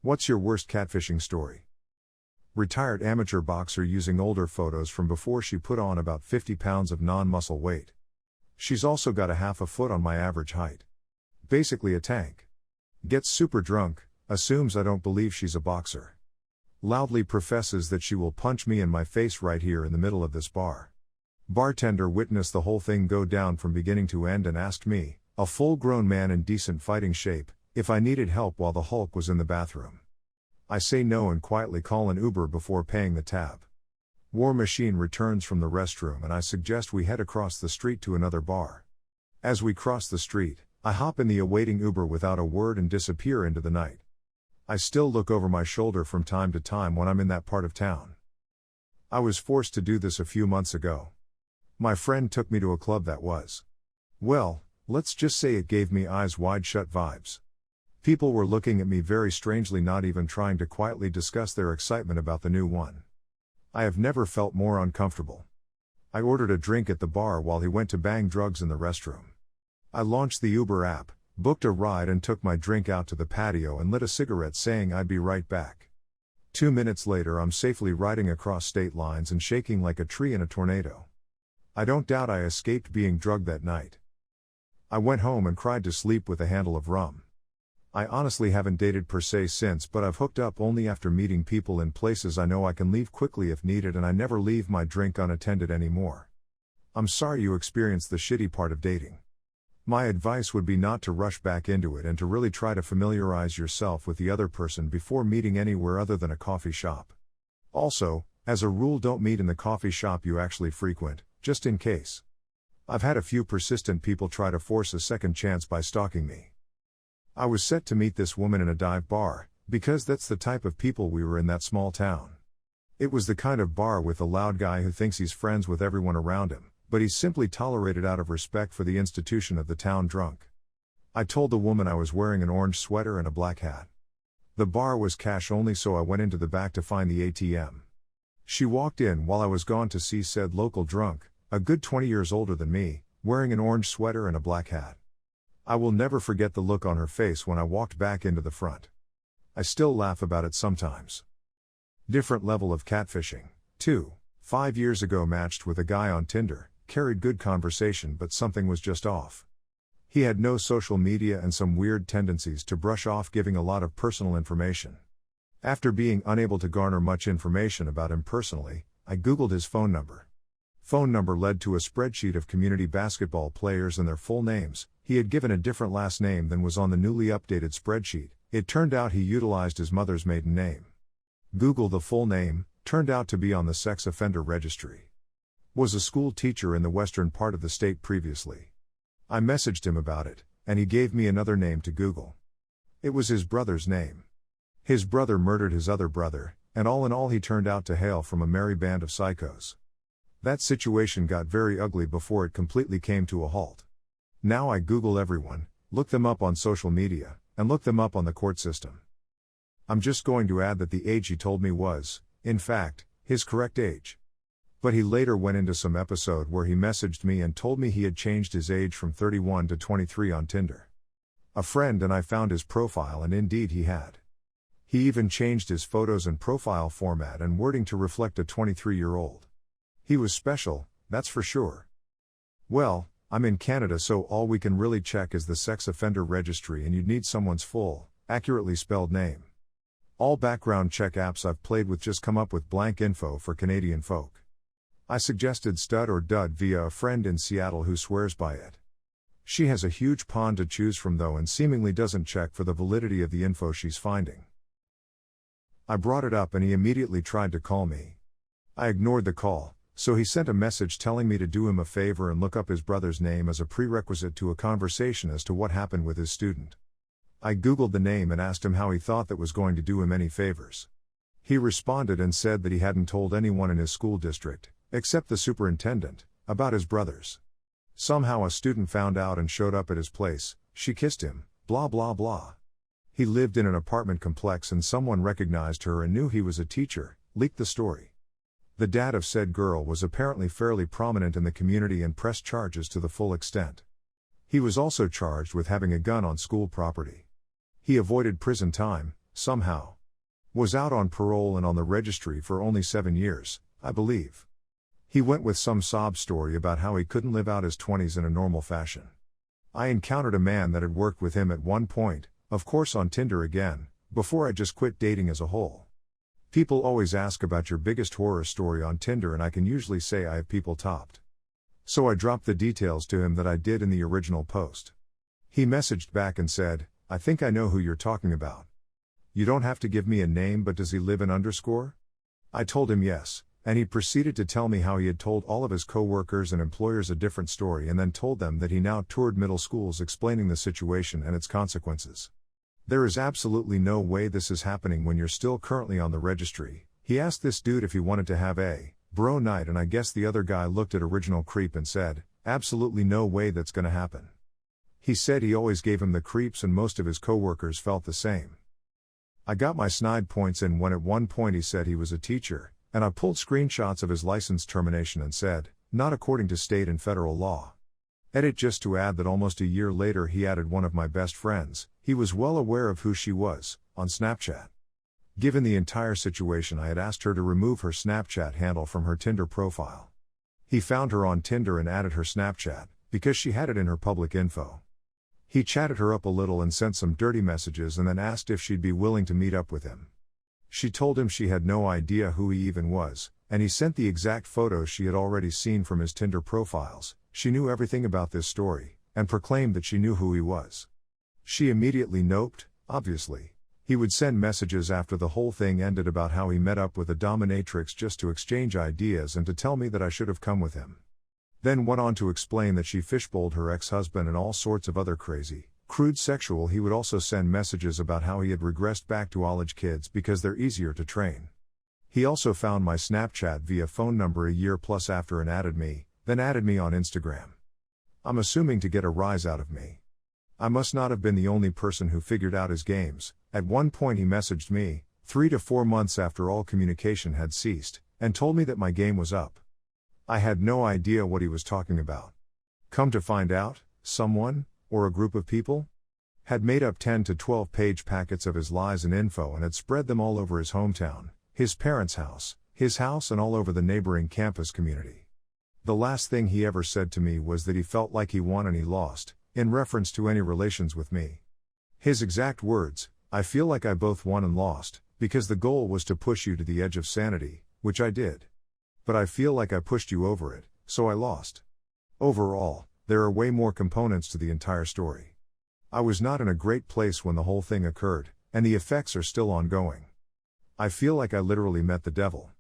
What's your worst catfishing story? Retired amateur boxer using older photos from before she put on about 50 pounds of non-muscle weight. She's also got a half a foot on my average height. Basically a tank. Gets super drunk, assumes I don't believe she's a boxer. Loudly professes that she will punch me in my face right here in the middle of this bar. Bartender witnessed the whole thing go down from beginning to end and asked me, a full-grown man in decent fighting shape, if I needed help while the Hulk was in the bathroom. I say no and quietly call an Uber before paying the tab. War Machine returns from the restroom and I suggest we head across the street to another bar. As we cross the street, I hop in the awaiting Uber without a word and disappear into the night. I still look over my shoulder from time to time when I'm in that part of town. I was forced to do this a few months ago. My friend took me to a club that was, well, let's just say it gave me eyes wide shut vibes. People were looking at me very strangely, not even trying to quietly discuss their excitement about the new one. I have never felt more uncomfortable. I ordered a drink at the bar while he went to bang drugs in the restroom. I launched the Uber app, booked a ride and took my drink out to the patio and lit a cigarette saying I'd be right back. 2 minutes later I'm safely riding across state lines and shaking like a tree in a tornado. I don't doubt I escaped being drugged that night. I went home and cried to sleep with a handle of rum. I honestly haven't dated per se since, but I've hooked up only after meeting people in places I know I can leave quickly if needed, and I never leave my drink unattended anymore. I'm sorry you experienced the shitty part of dating. My advice would be not to rush back into it and to really try to familiarize yourself with the other person before meeting anywhere other than a coffee shop. Also, as a rule, don't meet in the coffee shop you actually frequent, just in case. I've had a few persistent people try to force a second chance by stalking me. I was set to meet this woman in a dive bar, because that's the type of people we were in that small town. It was the kind of bar with the loud guy who thinks he's friends with everyone around him, but he's simply tolerated out of respect for the institution of the town drunk. I told the woman I was wearing an orange sweater and a black hat. The bar was cash only, so I went into the back to find the ATM. She walked in while I was gone to see said local drunk, a good 20 years older than me, wearing an orange sweater and a black hat. I will never forget the look on her face when I walked back into the front. I still laugh about it sometimes. Different level of catfishing. 2. 5 years ago matched with a guy on Tinder, carried good conversation but something was just off. He had no social media and some weird tendencies to brush off giving a lot of personal information. After being unable to garner much information about him personally, I Googled his phone number. Phone number led to a spreadsheet of community basketball players and their full names. He had given a different last name than was on the newly updated spreadsheet. It turned out he utilized his mother's maiden name. Google the full name, turned out to be on the sex offender registry. Was a school teacher in the western part of the state previously. I messaged him about it, and he gave me another name to Google. It was his brother's name. His brother murdered his other brother, and all in all he turned out to hail from a merry band of psychos. That situation got very ugly before it completely came to a halt. Now I Google everyone, look them up on social media, and look them up on the court system. I'm just going to add that the age he told me was, in fact, his correct age. But he later went into some episode where he messaged me and told me he had changed his age from 31 to 23 on Tinder. A friend and I found his profile and indeed he had. He even changed his photos and profile format and wording to reflect a 23-year-old. He was special, that's for sure. Well, I'm in Canada, so all we can really check is the sex offender registry, and you'd need someone's full, accurately spelled name. All background check apps I've played with just come up with blank info for Canadian folk. I suggested Stud or Dud via a friend in Seattle who swears by it. She has a huge pond to choose from though and seemingly doesn't check for the validity of the info she's finding. I brought it up and he immediately tried to call me. I ignored the call, so he sent a message telling me to do him a favor and look up his brother's name as a prerequisite to a conversation as to what happened with his student. I Googled the name and asked him how he thought that was going to do him any favors. He responded and said that he hadn't told anyone in his school district, except the superintendent, about his brothers. Somehow a student found out and showed up at his place, she kissed him, blah blah blah. He lived in an apartment complex and someone recognized her and knew he was a teacher, leaked the story. The dad of said girl was apparently fairly prominent in the community and pressed charges to the full extent. He was also charged with having a gun on school property. He avoided prison time, somehow. Was out on parole and on the registry for only 7 years, I believe. He went with some sob story about how he couldn't live out his 20s in a normal fashion. I encountered a man that had worked with him at one point, of course on Tinder again, before I just quit dating as a whole. People always ask about your biggest horror story on Tinder, and I can usually say I have people topped. So I dropped the details to him that I did in the original post. He messaged back and said, "I think I know who you're talking about. You don't have to give me a name, but does he live in underscore?" I told him yes, and he proceeded to tell me how he had told all of his co-workers and employers a different story and then told them that he now toured middle schools explaining the situation and its consequences. There is absolutely no way this is happening when you're still currently on the registry. He asked this dude if he wanted to have a bro night, and I guess the other guy looked at original creep and said, "Absolutely no way that's gonna happen." He said he always gave him the creeps and most of his co-workers felt the same. I got my snide points in when at one point he said he was a teacher, and I pulled screenshots of his license termination and said, "Not according to state and federal law." Edit just to add that almost a year later he added one of my best friends, he was well aware of who she was, on Snapchat. Given the entire situation, I had asked her to remove her Snapchat handle from her Tinder profile. He found her on Tinder and added her Snapchat, because she had it in her public info. He chatted her up a little and sent some dirty messages and then asked if she'd be willing to meet up with him. She told him she had no idea who he even was, and he sent the exact photos she had already seen from his Tinder profiles. She knew everything about this story, and proclaimed that she knew who he was. She immediately noped, obviously. He would send messages after the whole thing ended about how he met up with a dominatrix just to exchange ideas and to tell me that I should have come with him. Then went on to explain that she fishbowled her ex-husband and all sorts of other crazy, crude sexual. He would also send messages about how he had regressed back to college kids because they're easier to train. He also found my Snapchat via phone number a year plus after and added me, then added me on Instagram. I'm assuming to get a rise out of me. I must not have been the only person who figured out his games. At one point he messaged me, 3 to 4 months after all communication had ceased, and told me that my game was up. I had no idea what he was talking about. Come to find out, someone, or a group of people, had made up 10 to 12 page packets of his lies and info and had spread them all over his hometown, his parents' house, his house, and all over the neighboring campus community. The last thing he ever said to me was that he felt like he won and he lost, in reference to any relations with me. His exact words, "I feel like I both won and lost, because the goal was to push you to the edge of sanity, which I did. But I feel like I pushed you over it, so I lost." Overall, there are way more components to the entire story. I was not in a great place when the whole thing occurred, and the effects are still ongoing. I feel like I literally met the devil.